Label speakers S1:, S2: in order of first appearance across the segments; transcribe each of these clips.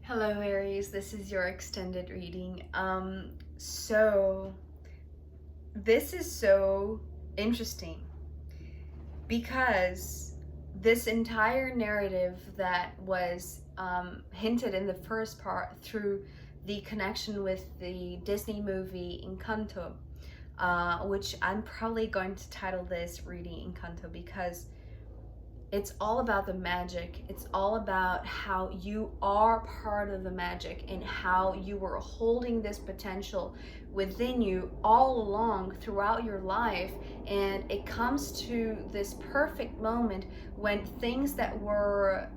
S1: Hello Aries, this is your extended reading. So this is so interesting because this entire narrative that was hinted in the first part through the connection with the Disney movie Encanto, which I'm probably going to title this reading Encanto because it's all about the magic. It's all about how you are part of the magic and how you were holding this potential within you all along throughout your life. And it comes to this perfect moment when things that were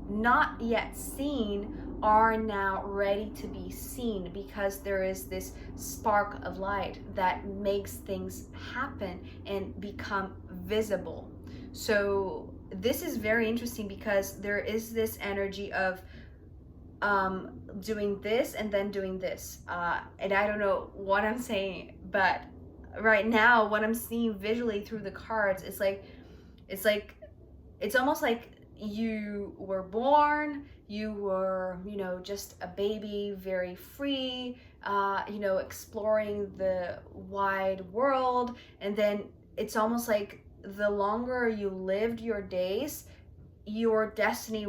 S1: not yet seen are now ready to be seen because there is this spark of light that makes things happen and become visible. So this is very interesting because there is this energy of doing this and then doing this, and I don't know what I'm saying, but right now what I'm seeing visually through the cards is it's almost like you were born, you were, just a baby, very free, exploring the wide world. And then it's almost like the longer you lived your days, your destiny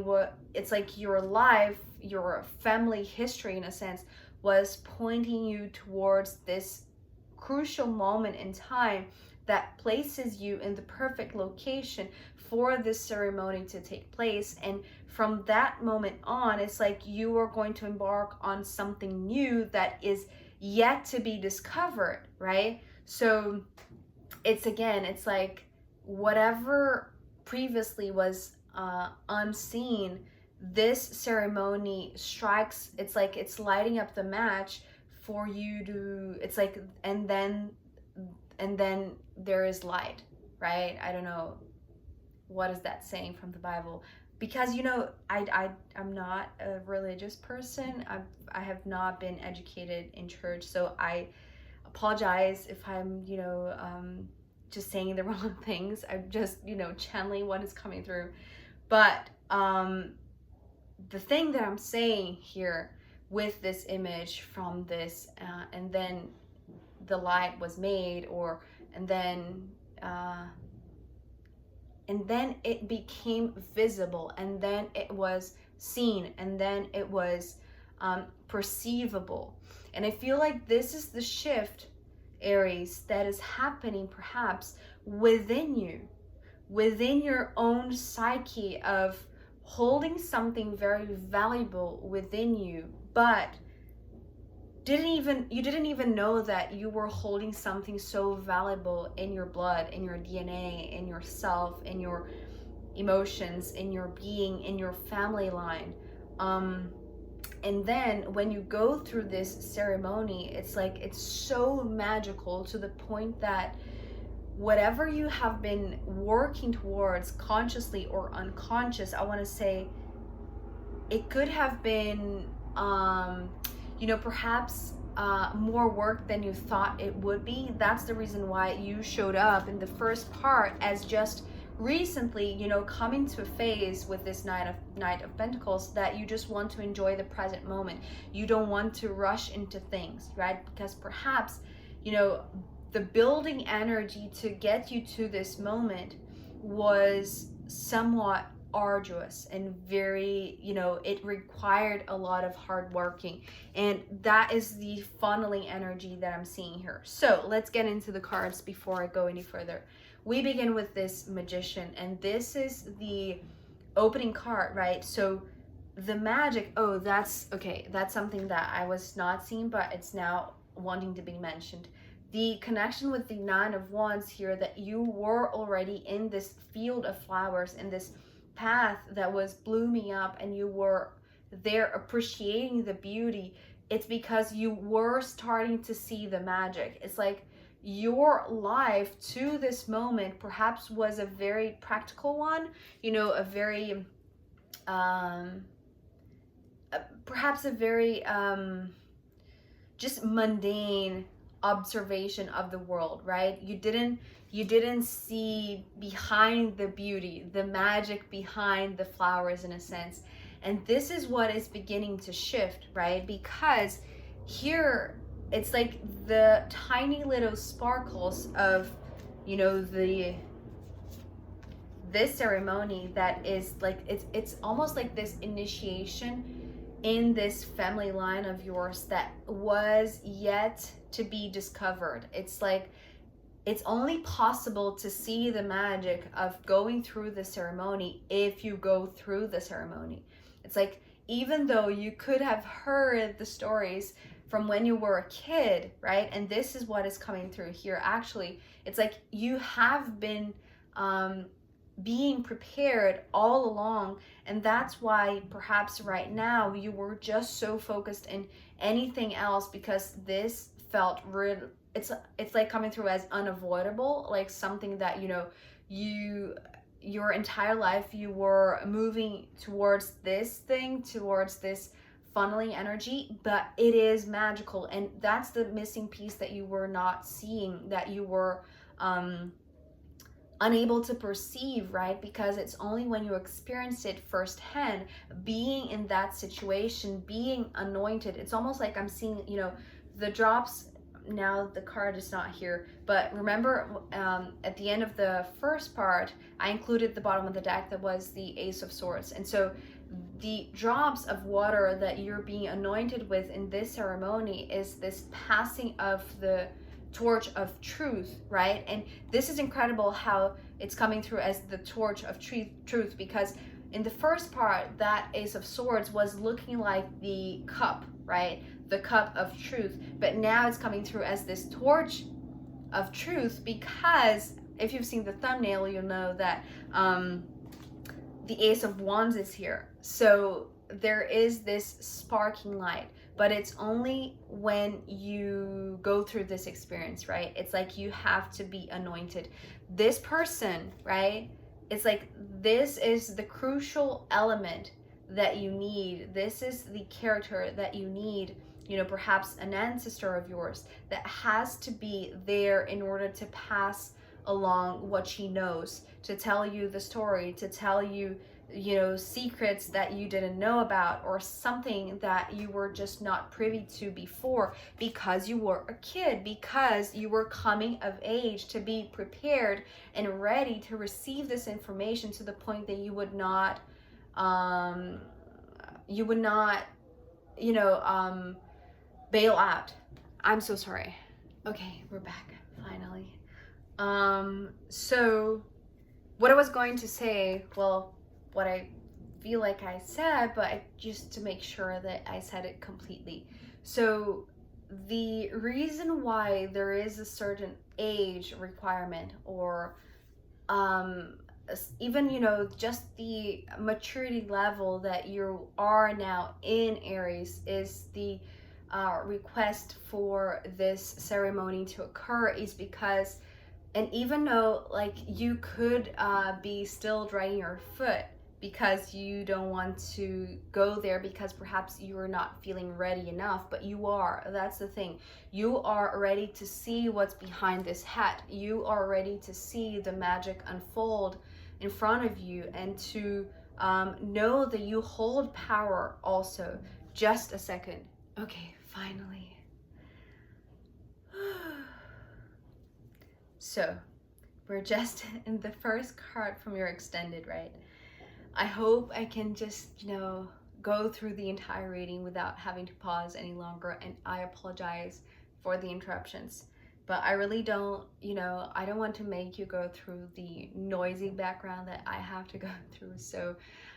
S1: it's like your life, your family history, in a sense, was pointing you towards this crucial moment in time that places you in the perfect location for this ceremony to take place. And from that moment on, it's like you are going to embark on something new that is yet to be discovered, right? So it's like whatever previously was unseen, this ceremony strikes. It's like it's lighting up the match for you to, it's like, and then there is light, right? I don't know, what is that saying from the Bible? Because I'm not a religious person. I have not been educated in church, so I apologize if I'm just saying the wrong things. I'm just channeling what is coming through. But the thing that I'm saying here with this image from this, and then the light was made, and then it became visible, and then it was seen, and then it was perceivable. And I feel like this is the shift, Aries, that is happening perhaps within you, within your own psyche, of holding something very valuable within you, but you didn't even know that you were holding something so valuable in your blood, in your DNA, in yourself, in your emotions, in your being, in your family line. And then when you go through this ceremony, it's like it's so magical to the point that whatever you have been working towards, consciously or unconscious, I want to say, it could have been perhaps more work than you thought it would be. That's the reason why you showed up in the first part as just recently, coming to a phase with this Knight of Pentacles, that you just want to enjoy the present moment. You don't want to rush into things, right? Because perhaps, the building energy to get you to this moment was somewhat arduous and very, it required a lot of hard working, and that is the funneling energy that I'm seeing here. So let's get into the cards before I go any further. We begin with this Magician, and this is the opening card, right? So the magic, oh, that's okay, that's something that I was not seeing, but it's now wanting to be mentioned. The connection with the Nine of Wands here, that you were already in this field of flowers, in this path that was blooming up, and you were there appreciating the beauty. It's because you were starting to see the magic. It's like your life to this moment perhaps was a very practical one, a very perhaps a very just mundane observation of the world, right? You didn't see behind the beauty, the magic behind the flowers, in a sense. And this is what is beginning to shift, right? Because here it's like the tiny little sparkles of, you know, this ceremony that is like, it's almost like this initiation in this family line of yours that was yet to be discovered. It's like it's only possible to see the magic of going through the ceremony if you go through the ceremony. It's like, even though you could have heard the stories from when you were a kid, right? And this is what is coming through here. Actually, it's like you have been being prepared all along, and that's why perhaps right now you were just so focused in anything else, because this felt real. It's like coming through as unavoidable, like something that, you know, your entire life you were moving towards this thing, towards this funneling energy, but it is magical. And that's the missing piece that you were not seeing, that you were unable to perceive, right? Because it's only when you experience it firsthand, being in that situation, being anointed. It's almost like I'm seeing, you know, the drops. Now the card is not here, but remember at the end of the first part, I included the bottom of the deck that was the Ace of Swords. And so the drops of water that you're being anointed with in this ceremony is this passing of the torch of truth, right? And this is incredible how it's coming through as the torch of truth, because in the first part, that Ace of Swords was looking like the cup, right? The cup of truth. But now it's coming through as this torch of truth, because if you've seen the thumbnail, you'll know that the Ace of Wands is here. So there is this sparking light, but it's only when you go through this experience, right? It's like you have to be anointed. This person, right? It's like this is the crucial element that you need. This is the character that you need, you know, perhaps an ancestor of yours that has to be there in order to pass along what she knows, to tell you the story, to tell you, you know, secrets that you didn't know about, or something that you were just not privy to before, because you were a kid, because you were coming of age to be prepared and ready to receive this information, to the point that you would not bail out. I'm so sorry. Okay, we're back finally. So what I was going to say, well, what I feel like I said, but just to make sure that I said it completely. So the reason why there is a certain age requirement, or even, you know, just the maturity level that you are now in Aries, is the request for this ceremony to occur, is because, and even though like you could be still dragging your foot because you don't want to go there, because perhaps you are not feeling ready enough, but you are. That's the thing. You are ready to see what's behind this hat. You are ready to see the magic unfold in front of you, and to know that you hold power also. Just a second. Okay, finally. So we're just in the first card from your extended, right? I hope I can just, you know, go through the entire reading without having to pause any longer, and I apologize for the interruptions. But I really don't, you know, I don't want to make you go through the noisy background that I have to go through, so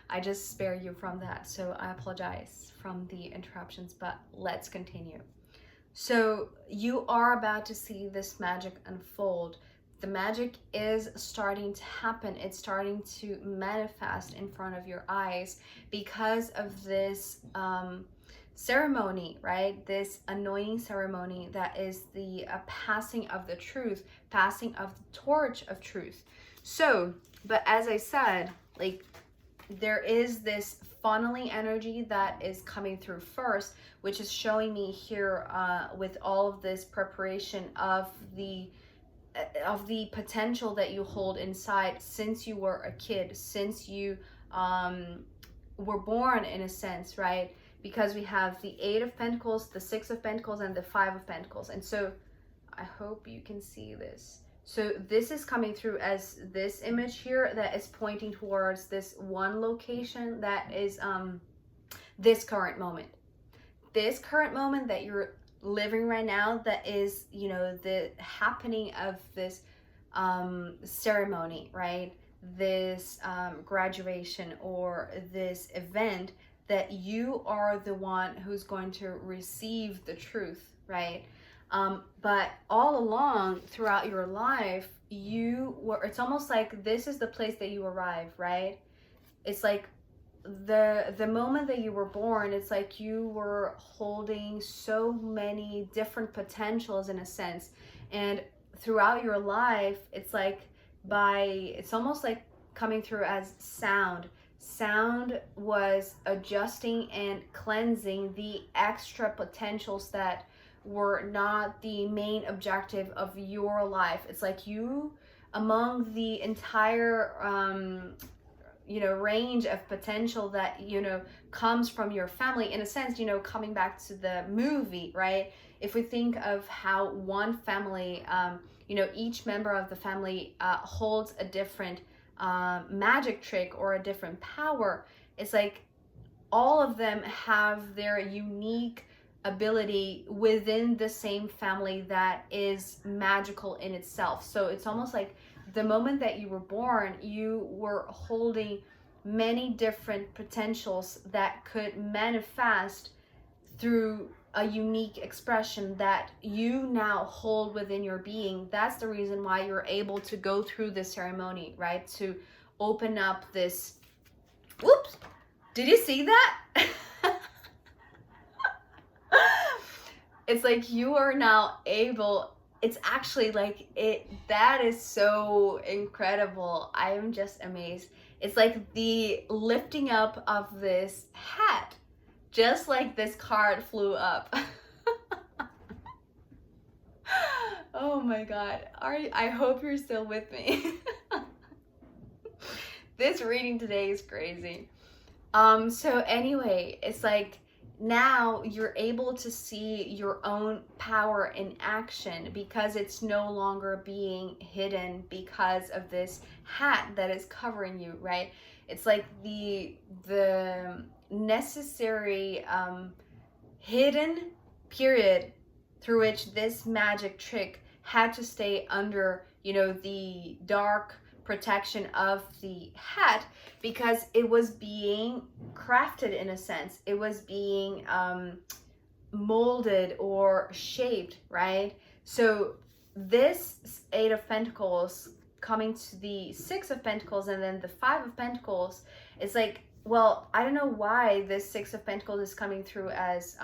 S1: I just spare you from that. So I apologize from the interruptions, but let's continue. So you are about to see this magic unfold. The magic is starting to happen. It's starting to manifest in front of your eyes because of this ceremony, right? This anointing ceremony that is the passing of the truth, passing of the torch of truth. So, but as I said, like, there is this funneling energy that is coming through first, which is showing me here with all of this preparation of the potential that you hold inside since you were a kid, since you were born in a sense, right? Because we have the Eight of Pentacles, the Six of Pentacles, and the Five of Pentacles. And so I hope you can see this. So this is coming through as this image here that is pointing towards this one location that is this current moment. This current moment that you're living right now, that is, you know, the happening of this ceremony, right? This graduation or this event, that you are the one who's going to receive the truth, right? But all along throughout your life, it's almost like this is the place that you arrive, right? It's like the moment that you were born, it's like you were holding so many different potentials in a sense. And throughout your life, it's like it's almost like coming through as sound. Sound was adjusting and cleansing the extra potentials that were not the main objective of your life. It's like you, among the entire you know, range of potential that, you know, comes from your family, in a sense, you know, coming back to the movie, right? If we think of how one family, you know, each member of the family holds a different magic trick or a different power, it's like all of them have their unique ability within the same family that is magical in itself. So it's almost like the moment that you were born, you were holding many different potentials that could manifest through a unique expression that you now hold within your being. That's the reason why you're able to go through this ceremony, right? To open up this, whoops, did you see that? It's like you are now able, it's actually like that is so incredible. I am just amazed. It's like the lifting up of this hat, just like this card flew up. Oh my God. I hope you're still with me. This reading today is crazy. So anyway, it's like now you're able to see your own power in action because it's no longer being hidden because of this hat that is covering you, right? It's like the necessary hidden period through which this magic trick had to stay under, you know, the dark protection of the hat, because it was being crafted in a sense. It was being molded or shaped, right? So this Eight of Pentacles coming to the Six of Pentacles and then the Five of Pentacles, it's like, well, I don't know why this Six of Pentacles is coming through as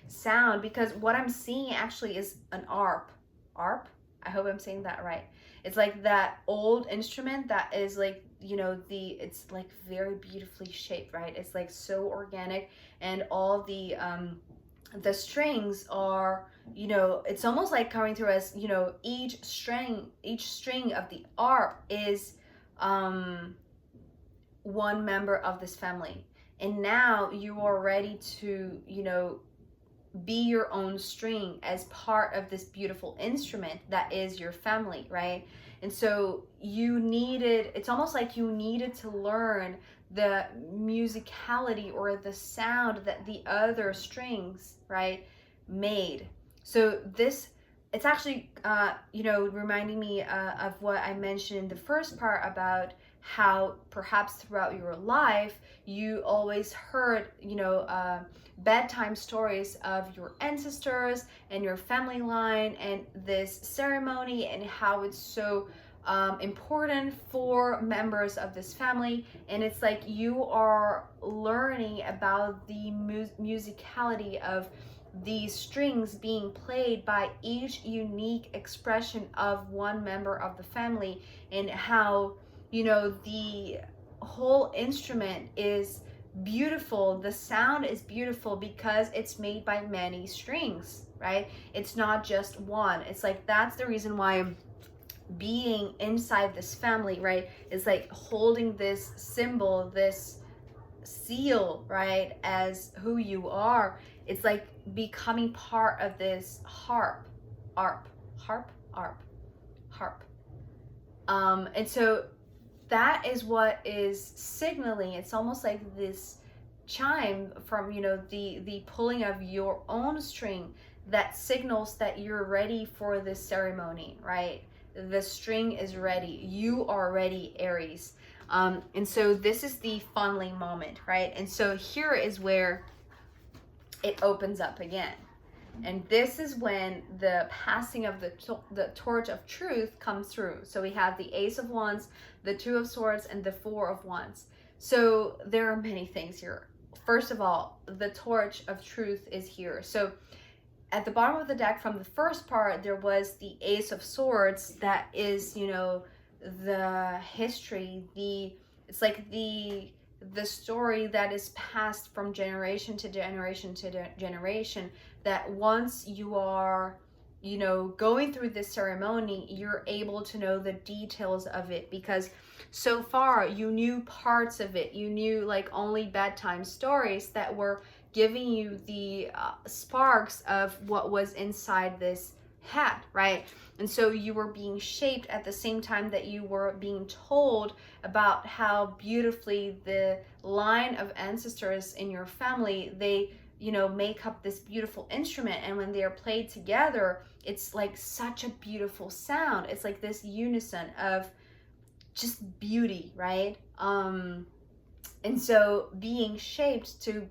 S1: sound, because what I'm seeing actually is an arp. I hope I'm saying that right. It's like that old instrument that is like, you know, it's like very beautifully shaped, right? It's like so organic, and all the strings are, you know, it's almost like coming through as, you know, each string of the arp is one member of this family. And now you are ready to, you know, be your own string as part of this beautiful instrument that is your family, right? And so it's almost like you needed to learn the musicality or the sound that the other strings, right, made. So it's actually, you know, reminding me of what I mentioned in the first part about how perhaps throughout your life you always heard, you know, bedtime stories of your ancestors and your family line and this ceremony and how it's so important for members of this family. And it's like you are learning about the musicality of these strings being played by each unique expression of one member of the family, and how, you know, the whole instrument is beautiful. The sound is beautiful because it's made by many strings, right? It's not just one. It's like that's the reason why being inside this family, right, is like holding this symbol, this seal, right, as who you are. It's like becoming part of this harp. And so that is what is signaling. It's almost like this chime from, you know, the pulling of your own string that signals that you're ready for this ceremony, right? The string is ready. You are ready, Aries. And so this is the funneling moment, right? And so here is where it opens up again. And this is when the passing of the torch of truth comes through. So we have the Ace of Wands, the Two of Swords, and the Four of Wands. So there are many things here. First of all, the torch of truth is here. So at the bottom of the deck from the first part, there was the Ace of Swords. That is, you know, the history, it's like the story that is passed from generation to generation to generation, that once you are, you know, going through this ceremony, you're able to know the details of it, because so far you knew parts of it. You knew like only bedtime stories that were giving you the sparks of what was inside this hat, right? And so you were being shaped at the same time that you were being told about how beautifully the line of ancestors in your family, they, you know, make up this beautiful instrument. And when they are played together, it's like such a beautiful sound. It's like this unison of just beauty, right? And so being shaped to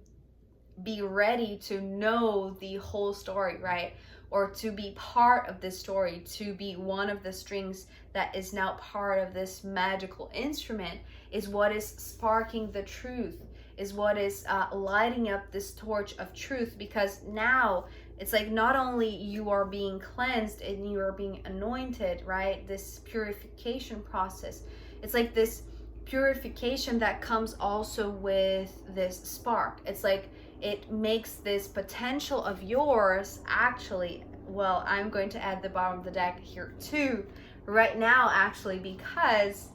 S1: be ready to know the whole story, right? Or to be part of this story, to be one of the strings that is now part of this magical instrument, is what is sparking the truth, is what is lighting up this torch of truth. Because now it's like not only you are being cleansed and you are being anointed, right? This purification process, it's like this purification that comes also with this spark. It's like it makes this potential of yours actually, well, I'm going to add the bottom of the deck here too right now, actually, because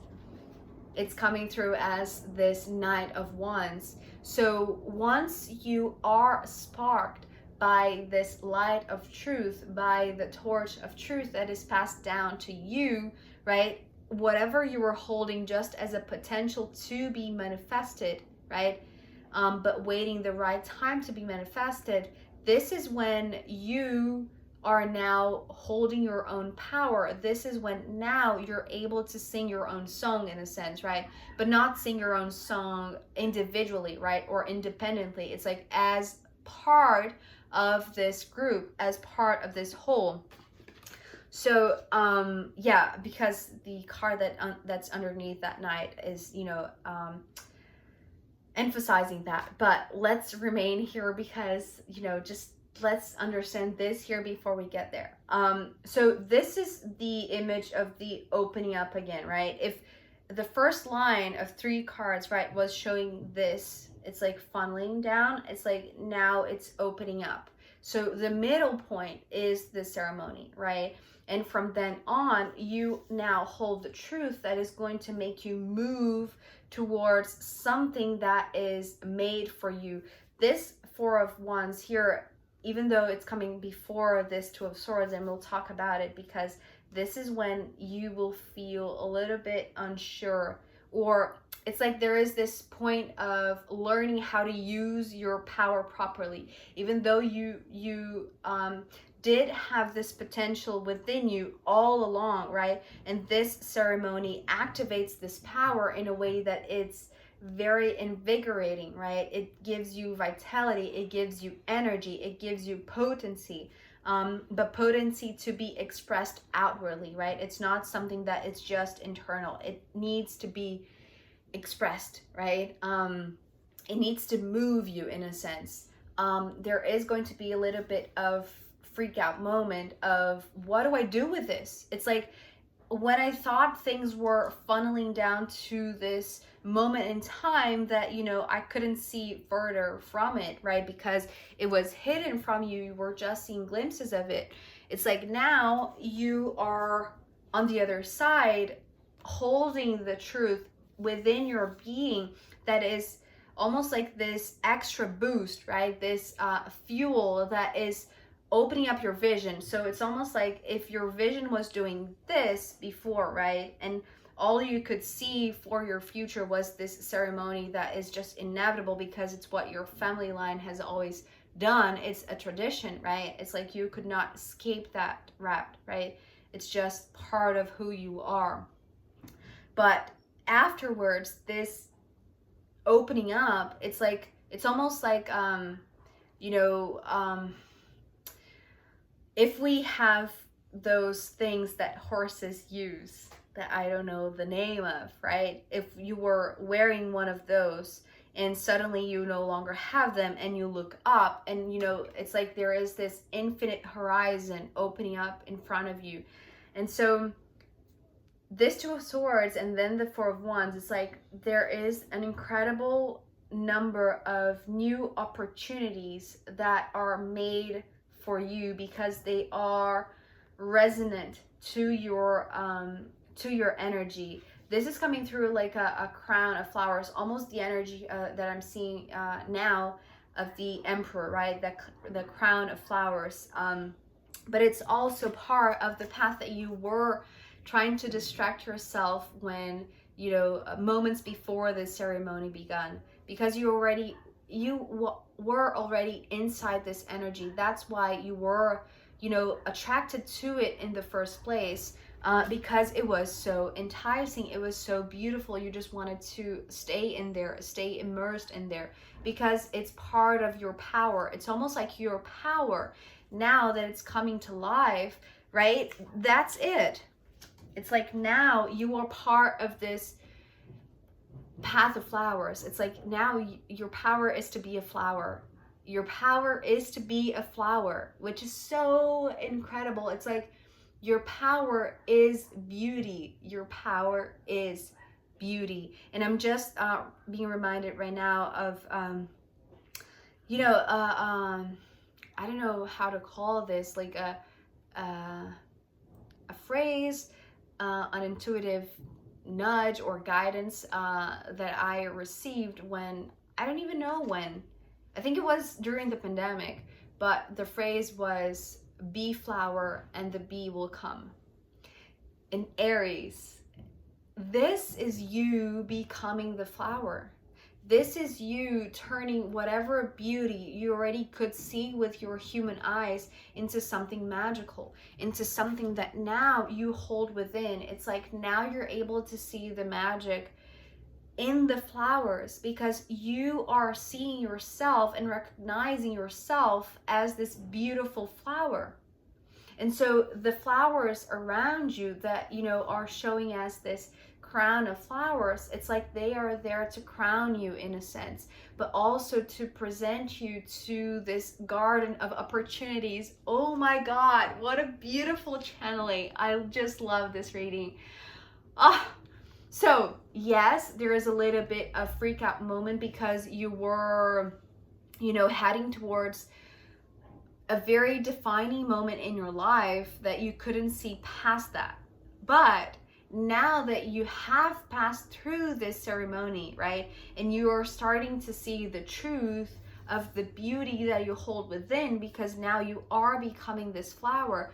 S1: it's coming through as this Knight of Wands. So once you are sparked by this light of truth, by the torch of truth that is passed down to you, right? Whatever you were holding just as a potential to be manifested, right? But waiting the right time to be manifested, this is when you are now holding your own power. This is when now you're able to sing your own song, in a sense, right? But not sing your own song individually, right? Or independently. It's like as part of this group, as part of this whole. So yeah, because the card that's underneath that knight is, you know, emphasizing that. But let's remain here because, you know, just let's understand this here before we get there. So this is the image of the opening up again, right? If the first line of 3 cards, right, was showing this, it's like funneling down, it's like now it's opening up. So the middle point is the ceremony, right? And from then on, you now hold the truth that is going to make you move towards something that is made for you. This Four of Wands here, even though it's coming before this Two of Swords, and we'll talk about it, because this is when you will feel a little bit unsure, or it's like there is this point of learning how to use your power properly, even though you did have this potential within you all along, right? And this ceremony activates this power in a way that it's very invigorating, right? It gives you vitality, it gives you energy, it gives you potency, but potency to be expressed outwardly, right? It's not something that is just internal. It needs to be expressed, right? It needs to move you, in a sense. There is going to be a little bit of freak out moment of, what do I do with this? It's like when I thought things were funneling down to this moment in time that, you know, I couldn't see further from it, right? Because it was hidden from you. You were just seeing glimpses of it. It's like now you are on the other side holding the truth within your being that is almost like this extra boost, right? This fuel that is opening up your vision. So it's almost like if your vision was doing this before, right? And all you could see for your future was this ceremony that is just inevitable because it's what your family line has always done. It's a tradition, right? It's like you could not escape that rap, right? It's just part of who you are. But afterwards, this opening up, it's like, it's almost like, you know, if we have those things that horses use that I don't know the name of, right? If you were wearing one of those and suddenly you no longer have them and you look up and, you know, it's like there is this infinite horizon opening up in front of you. And so this Two of Swords and then the Four of Wands, it's like there is an incredible number of new opportunities that are made for you because they are resonant to your energy. This is coming through like a crown of flowers, almost the energy that I'm seeing now of the Emperor, right? The crown of flowers. But it's also part of the path that you were trying to distract yourself when, you know, moments before the ceremony began, because you were already inside this energy. That's why you were, you know, attracted to it in the first place, because it was so enticing, it was so beautiful. You just wanted to stay in there, stay immersed in there, because it's part of your power. It's almost like your power, now that it's coming to life, right? That's it. It's like now you are part of this path of flowers. It's like now your power is to be a flower. Your power is to be a flower, which is so incredible. It's like your power is beauty. Your power is beauty. And I'm just being reminded right now of, you know, I don't know how to call this, like a phrase, an intuitive nudge or guidance that I received when, I don't even know when, I think it was during the pandemic, but the phrase was, be flower and the bee will come. In Aries, this is you becoming the flower. This is you turning whatever beauty you already could see with your human eyes into something magical, into something that now you hold within. It's like now you're able to see the magic in the flowers because you are seeing yourself and recognizing yourself as this beautiful flower. And so the flowers around you that, you know, are showing as this crown of flowers, it's like they are there to crown you in a sense, but also to present you to this garden of opportunities. Oh my God, what a beautiful channeling. I just love this reading. So yes, there is a little bit of freak out moment because you were, you know, heading towards a very defining moment in your life that you couldn't see past that. But now that you have passed through this ceremony, right, and you are starting to see the truth of the beauty that you hold within, because now you are becoming this flower,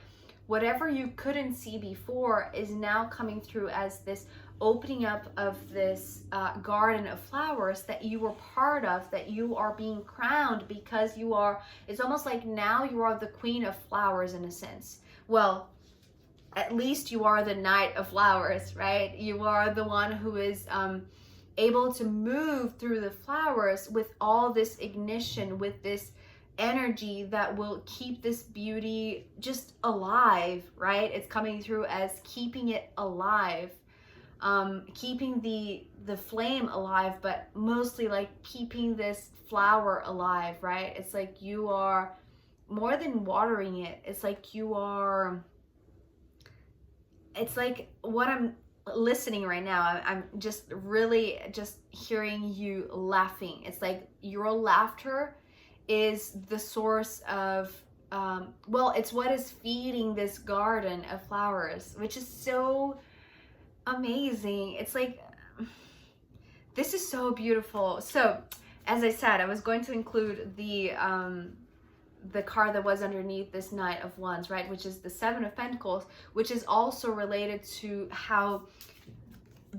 S1: whatever you couldn't see before is now coming through as this opening up of this garden of flowers that you were part of, that you are being crowned because you are, it's almost like now you are the queen of flowers in a sense. Well, at least you are the knight of flowers, right? You are the one who is able to move through the flowers with all this ignition, with this energy that will keep this beauty just alive, right? It's coming through as keeping it alive, keeping the flame alive, but mostly like keeping this flower alive, right? It's like you are more than watering it. It's like you are, it's like what I'm listening right now, I'm just really just hearing you laughing. It's like your laughter is the source of, well, it's what is feeding this garden of flowers, which is so amazing. It's like, this is so beautiful. So as I said, I was going to include the card that was underneath this Knight of Wands, right, which is the Seven of Pentacles, which is also related to how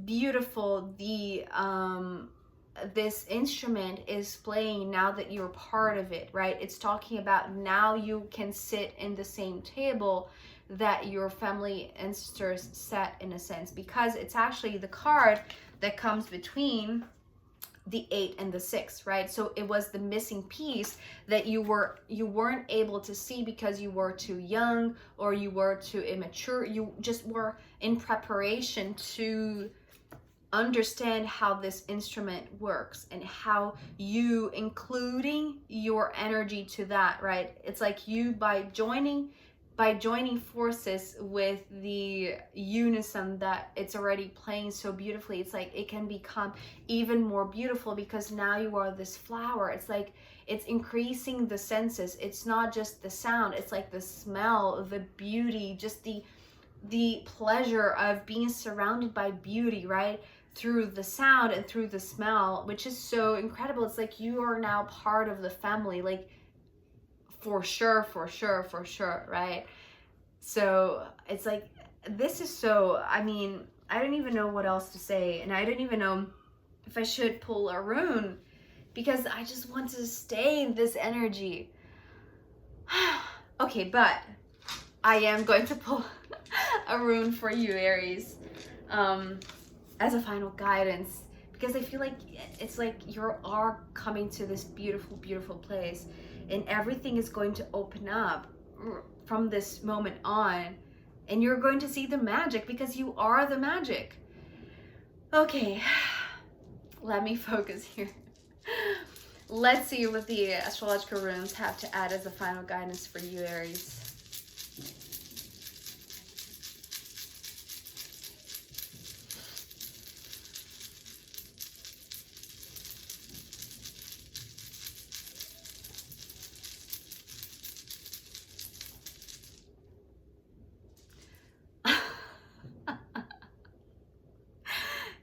S1: beautiful the this instrument is playing now that you're part of it, right? It's talking about now you can sit in the same table that your family ancestors sat, in a sense, because it's actually the card that comes between the 8 and the 6, right? So it was the missing piece that you weren't able to see because you were too young or you were too immature. You just were in preparation to understand how this instrument works and how you including your energy to that, right? It's like you by joining forces with the unison that it's already playing so beautifully, it's like it can become even more beautiful because now you are this flower. It's like it's increasing the senses. It's not just the sound, it's like the smell, the beauty, just the pleasure of being surrounded by beauty, right? Through the sound and through the smell, which is so incredible. It's like you are now part of the family, like for sure, right? So it's like, this is so, I mean, I don't even know what else to say, and I don't even know if I should pull a rune because I just want to stay in this energy. Okay, but I am going to pull a rune for you, Aries, as a final guidance, because I feel like it's like you are coming to this beautiful place, and everything is going to open up from this moment on, and you're going to see the magic because you are the magic. Okay, let me focus here. Let's see what the astrological runes have to add as a final guidance for you, Aries.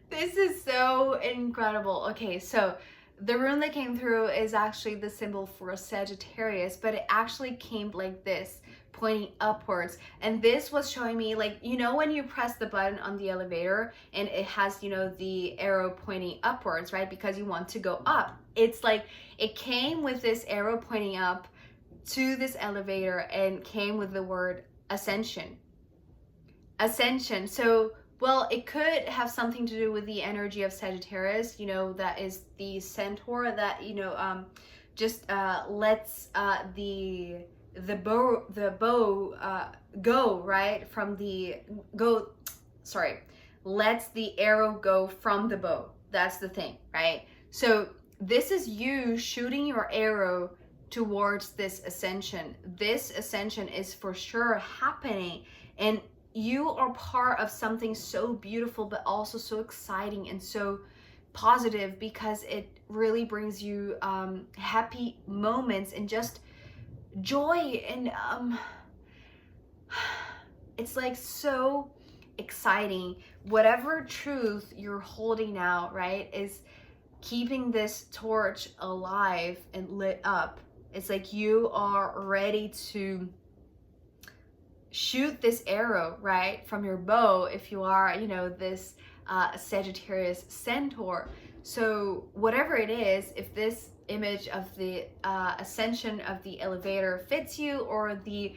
S1: This is so incredible. Okay, so the rune that came through is actually the symbol for Sagittarius, but it actually came like this, pointing upwards. And this was showing me, like, you know, when you press the button on the elevator and it has, you know, the arrow pointing upwards, right? Because you want to go up. It's like it came with this arrow pointing up to this elevator and came with the word ascension. Ascension. So, well, it could have something to do with the energy of Sagittarius, you know, that is the centaur that, you know, just lets the bow go, right, from the lets the arrow go from the bow. That's the thing, right? So this is you shooting your arrow towards this ascension. This ascension is for sure happening, and you are part of something so beautiful, but also so exciting and so positive, because it really brings you happy moments and just joy, and it's like so exciting. Whatever truth you're holding now, right, is keeping this torch alive and lit up. It's like you are ready to shoot this arrow, right, from your bow if you are, you know, this Sagittarius centaur. So whatever it is, if this image of the ascension of the elevator fits you, or the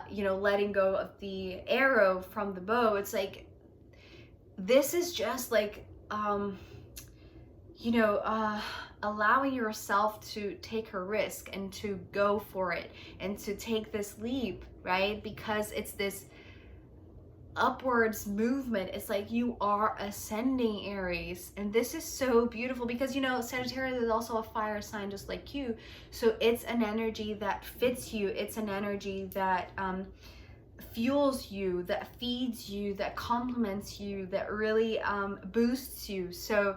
S1: you know, letting go of the arrow from the bow, it's like this is just like you know, allowing yourself to take a risk and to go for it and to take this leap, right? Because it's this upwards movement. It's like you are ascending, Aries, and this is so beautiful because, you know, Sagittarius is also a fire sign just like you, so it's an energy that fits you. It's an energy that fuels you, that feeds you, that complements you, that really boosts you. So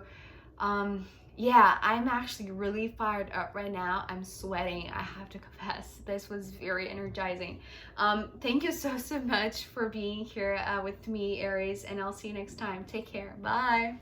S1: yeah, I'm actually really fired up right now. I'm sweating, I have to confess. This was very energizing. Thank you so much for being here with me, Aries, and I'll see you next time. Take care. Bye.